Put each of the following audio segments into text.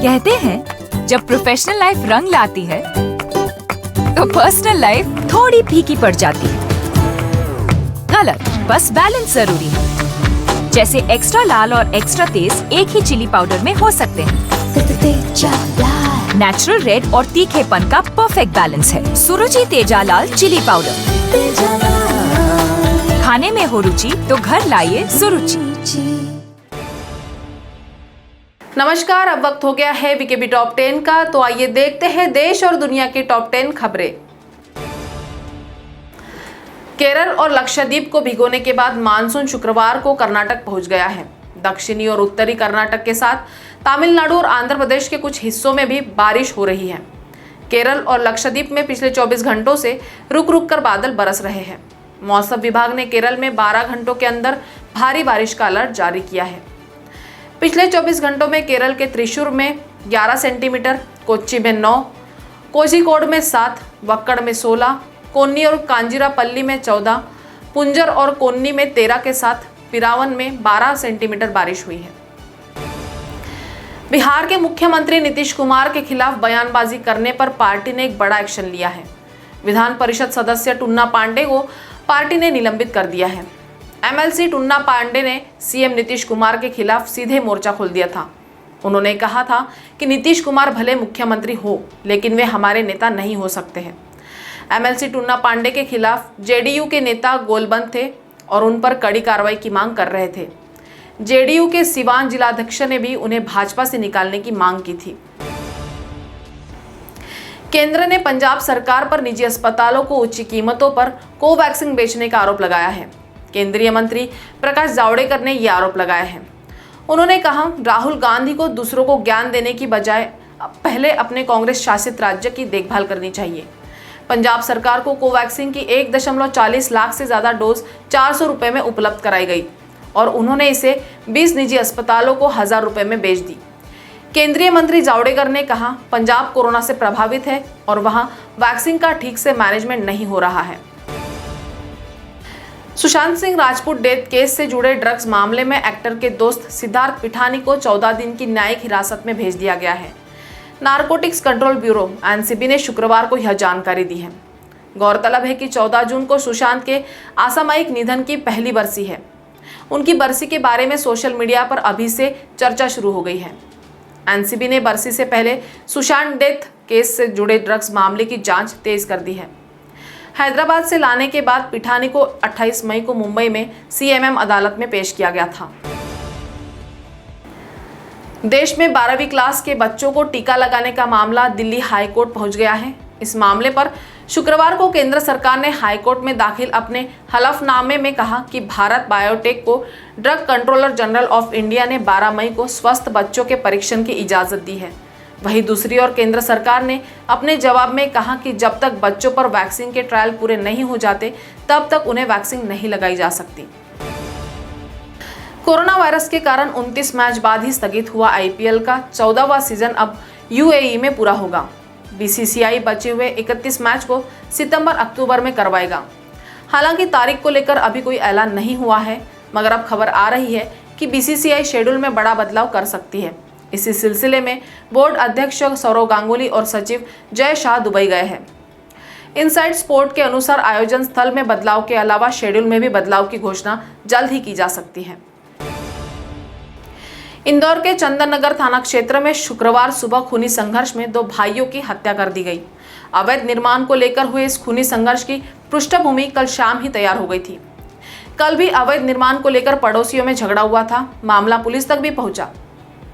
कहते हैं जब प्रोफेशनल लाइफ रंग लाती है तो पर्सनल लाइफ थोड़ी फीकी पड़ जाती है। गलत, बस बैलेंस जरूरी है। जैसे एक्स्ट्रा लाल और एक्स्ट्रा तेज एक ही चिली पाउडर में हो सकते हैं। नेचुरल रेड और तीखेपन का परफेक्ट बैलेंस है सुरुचि तेजा लाल चिली पाउडर। खाने में हो रुचि तो घर लाइए सुरुचि। नमस्कार, अब वक्त हो गया है बीकेबी टॉप 10 का। तो आइए देखते हैं देश और दुनिया की टॉप 10 खबरें। केरल और लक्षद्वीप को भिगोने के बाद मानसून शुक्रवार को कर्नाटक पहुंच गया है। दक्षिणी और उत्तरी कर्नाटक के साथ तमिलनाडु और आंध्र प्रदेश के कुछ हिस्सों में भी बारिश हो रही है। केरल और लक्षद्वीप में पिछले 24 घंटों से रुक रुक कर बादल बरस रहे हैं। मौसम विभाग ने केरल में 12 घंटों के अंदर भारी बारिश का अलर्ट जारी किया है। पिछले 24 घंटों में केरल के त्रिशूर में 11 सेंटीमीटर, कोच्चि में 9, कोझिकोड में 7, वक्कड़ में 16, कोन्नी और कांजिरापल्ली में 14, पुंजर और कोन्नी में 13 के साथ पिरावन में 12 सेंटीमीटर बारिश हुई है। बिहार के मुख्यमंत्री नीतीश कुमार के खिलाफ बयानबाजी करने पर पार्टी ने एक बड़ा एक्शन लिया है। विधान परिषद सदस्य टुन्ना पांडे को पार्टी ने निलंबित कर दिया है। एमएलसी टुन्ना पांडे ने सीएम नीतीश कुमार के खिलाफ सीधे मोर्चा खोल दिया था। उन्होंने कहा था कि नीतीश कुमार भले मुख्यमंत्री हो लेकिन वे हमारे नेता नहीं हो सकते हैं। एमएलसी टुन्ना पांडे के खिलाफ जेडीयू के नेता गोलबंद थे और उन पर कड़ी कार्रवाई की मांग कर रहे थे। जेडीयू के सिवान जिलाध्यक्ष ने भी उन्हें भाजपा से निकालने की मांग की थी। केंद्र ने पंजाब सरकार पर निजी अस्पतालों को उच्च कीमतों पर कोवैक्सीन बेचने का आरोप लगाया है। केंद्रीय मंत्री प्रकाश जावड़ेकर ने यह आरोप लगाया है। उन्होंने कहा, राहुल गांधी को दूसरों को ज्ञान देने की बजाय पहले अपने कांग्रेस शासित राज्य की देखभाल करनी चाहिए। पंजाब सरकार को कोवैक्सीन की 1.40 लाख से ज्यादा डोज 400 रुपए में उपलब्ध कराई गई और उन्होंने इसे 20 निजी अस्पतालों को 1000 रुपए में बेच दी। केंद्रीय मंत्री जावड़ेकर ने कहा, पंजाब कोरोना से प्रभावित है और वहां वैक्सीन का ठीक से मैनेजमेंट नहीं हो रहा है। सुशांत सिंह राजपूत डेथ केस से जुड़े ड्रग्स मामले में एक्टर के दोस्त सिद्धार्थ पिठानी को 14 दिन की न्यायिक हिरासत में भेज दिया गया है। नारकोटिक्स कंट्रोल ब्यूरो एनसीबी ने शुक्रवार को यह जानकारी दी है। गौरतलब है कि 14 जून को सुशांत के असामयिक निधन की पहली बरसी है। उनकी बरसी के बारे में सोशल मीडिया पर अभी से चर्चा शुरू हो गई है। एनसीबी ने बरसी से पहले सुशांत डेथ केस से जुड़े ड्रग्स मामले की जांच तेज कर दी है। हैदराबाद से लाने के बाद पिठानी को 28 मई को मुंबई में सीएमएम अदालत में पेश किया गया था। देश में 12वीं क्लास के बच्चों को टीका लगाने का मामला दिल्ली हाई कोर्ट पहुंच गया है। इस मामले पर शुक्रवार को केंद्र सरकार ने हाई कोर्ट में दाखिल अपने हलफनामे में कहा कि भारत बायोटेक को drug controller general of India ने 12 मई को स्वस्थ बच्चों के परीक्षण की इजाजत दी है। वहीं दूसरी ओर केंद्र सरकार ने अपने जवाब में कहा कि जब तक बच्चों पर वैक्सीन के ट्रायल पूरे नहीं हो जाते तब तक उन्हें वैक्सीन नहीं लगाई जा सकती। कोरोना वायरस के कारण 29 मैच बाद ही स्थगित हुआ आईपीएल का 14वां सीजन अब यूएई में पूरा होगा। बीसीसीआई बचे हुए 31 मैच को सितंबर-अक्टूबर में करवाएगा। हालांकि तारीख को लेकर अभी कोई ऐलान नहीं हुआ है, मगर अब खबर आ रही है कि बीसीसीआई शेड्यूल में बड़ा बदलाव कर सकती है। इसी सिलसिले में बोर्ड अध्यक्ष सौरव गांगुली और सचिव जय शाह दुबई गए हैं। इनसाइड स्पोर्ट के अनुसार आयोजन स्थल में बदलाव के अलावा शेड्यूल में भी बदलाव की घोषणा जल्द ही की जा सकती है। इंदौर के चंदन नगर थाना क्षेत्र में शुक्रवार सुबह खूनी संघर्ष में 2 भाइयों की हत्या कर दी गई। अवैध निर्माण को लेकर हुए इस खूनी संघर्ष की पृष्ठभूमि कल शाम ही तैयार हो गई थी। कल भी अवैध निर्माण को लेकर पड़ोसियों में झगड़ा हुआ था। मामला पुलिस तक भी पहुंचा।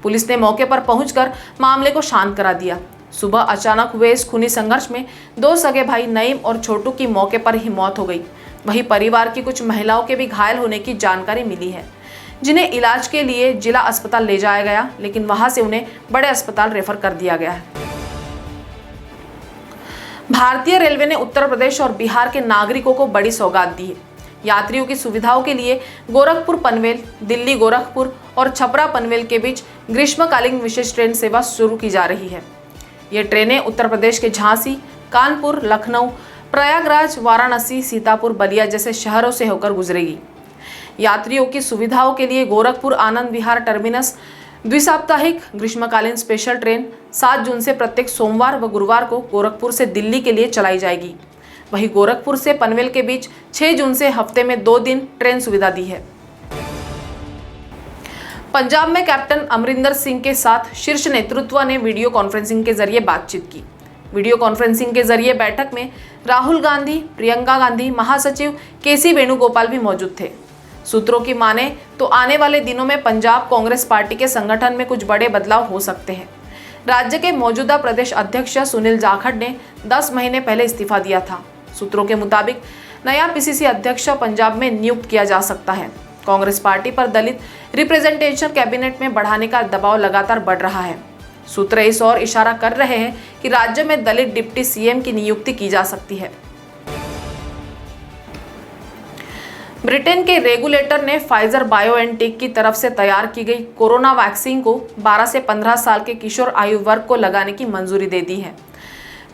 पुलिस ने मौके पर पहुंचकर मामले को शांत करा दिया। सुबह अचानक हुए इस खूनी संघर्ष में 2 सगे भाई नईम और छोटू की मौके पर ही मौत हो गई। वहीं परिवार की कुछ महिलाओं के भी घायल होने की जानकारी मिली है, जिन्हें इलाज के लिए जिला अस्पताल ले जाया गया, लेकिन वहां से उन्हें बड़े अस्पताल रेफर कर दिया गया है। भारतीय रेलवे ने उत्तर प्रदेश और बिहार के नागरिकों को बड़ी सौगात दी है। यात्रियों की सुविधाओं के लिए गोरखपुर पनवेल, दिल्ली गोरखपुर और छपरा पनवेल के बीच ग्रीष्मकालीन विशेष ट्रेन सेवा शुरू की जा रही है। ये ट्रेनें उत्तर प्रदेश के झांसी, कानपुर, लखनऊ, प्रयागराज, वाराणसी, सीतापुर, बलिया जैसे शहरों से होकर गुजरेगी। यात्रियों की सुविधाओं के लिए गोरखपुर आनंद विहार टर्मिनस द्विसाप्ताहिक ग्रीष्मकालीन स्पेशल ट्रेन 7 जून से प्रत्येक सोमवार व गुरुवार को गोरखपुर से दिल्ली के लिए चलाई जाएगी। वहीं गोरखपुर से पनवेल के बीच 6 जून से हफ्ते में 2 दिन ट्रेन सुविधा दी है। पंजाब में कैप्टन अमरिंदर सिंह के साथ शीर्ष नेतृत्व ने वीडियो कॉन्फ्रेंसिंग के जरिए बातचीत की। वीडियो कॉन्फ्रेंसिंग के जरिए बैठक में राहुल गांधी, प्रियंका गांधी, महासचिव केसी वेणुगोपाल भी मौजूद थे। सूत्रों की माने तो आने वाले दिनों में पंजाब कांग्रेस पार्टी के संगठन में कुछ बड़े बदलाव हो सकते हैं। राज्य के मौजूदा प्रदेश अध्यक्ष सुनील जाखड़ ने 10 महीने पहले इस्तीफा दिया था। सूत्रों के मुताबिक नया पीसीसी अध्यक्ष पंजाब में नियुक्त किया जा सकता है। कांग्रेस पार्टी पर दलित रिप्रेजेंटेशन कैबिनेट में बढ़ाने का दबाव लगातार बढ़ रहा है। सूत्र इस ओर इशारा कर रहे हैं कि राज्य में दलित डिप्टी सीएम की नियुक्ति की जा सकती है। ब्रिटेन के रेगुलेटर ने फाइजर बायोएनटेक की तरफ से तैयार की गई कोरोना वैक्सीन को 12 से 15 साल के किशोर आयु वर्ग को लगाने की मंजूरी दे दी है।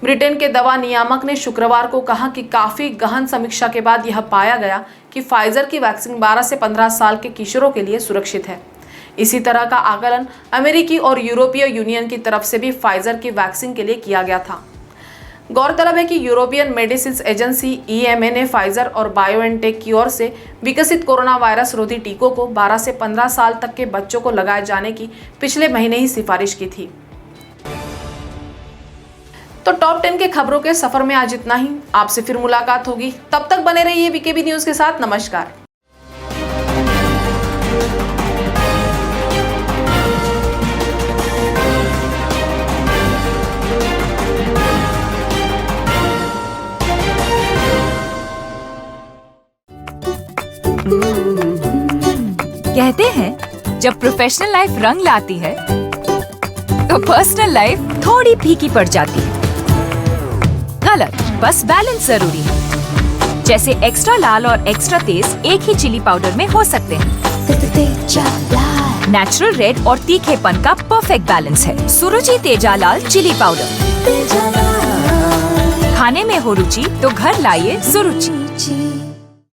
ब्रिटेन के दवा नियामक ने शुक्रवार को कहा कि काफी गहन समीक्षा के बाद यह पाया गया कि फाइजर की वैक्सीन 12 से 15 साल के किशोरों के लिए सुरक्षित है। इसी तरह का आकलन अमेरिकी और यूरोपीय यूनियन की तरफ से भी फाइजर की वैक्सीन के लिए किया गया था। गौरतलब है कि यूरोपियन मेडिसिन एजेंसी EMA ने फाइजर और बायोएनटेक की ओर से विकसित कोरोना वायरस रोधी टीकों को 12 से 15 साल तक के बच्चों को लगाए जाने की पिछले महीने ही सिफारिश की थी। तो टॉप 10 के खबरों के सफर में आज इतना ही। आपसे फिर मुलाकात होगी, तब तक बने रहिए BKB न्यूज के साथ। नमस्कार। कहते हैं जब प्रोफेशनल लाइफ रंग लाती है तो पर्सनल लाइफ थोड़ी फीकी पड़ जाती है। गलत, बस बैलेंस जरूरी है। जैसे एक्स्ट्रा लाल और एक्स्ट्रा तेज एक ही चिली पाउडर में हो सकते हैं। नेचुरल रेड और तीखेपन का परफेक्ट बैलेंस है सुरुचि तेजा लाल चिली पाउडर। खाने में हो रुचि तो घर लाइए सुरुचि।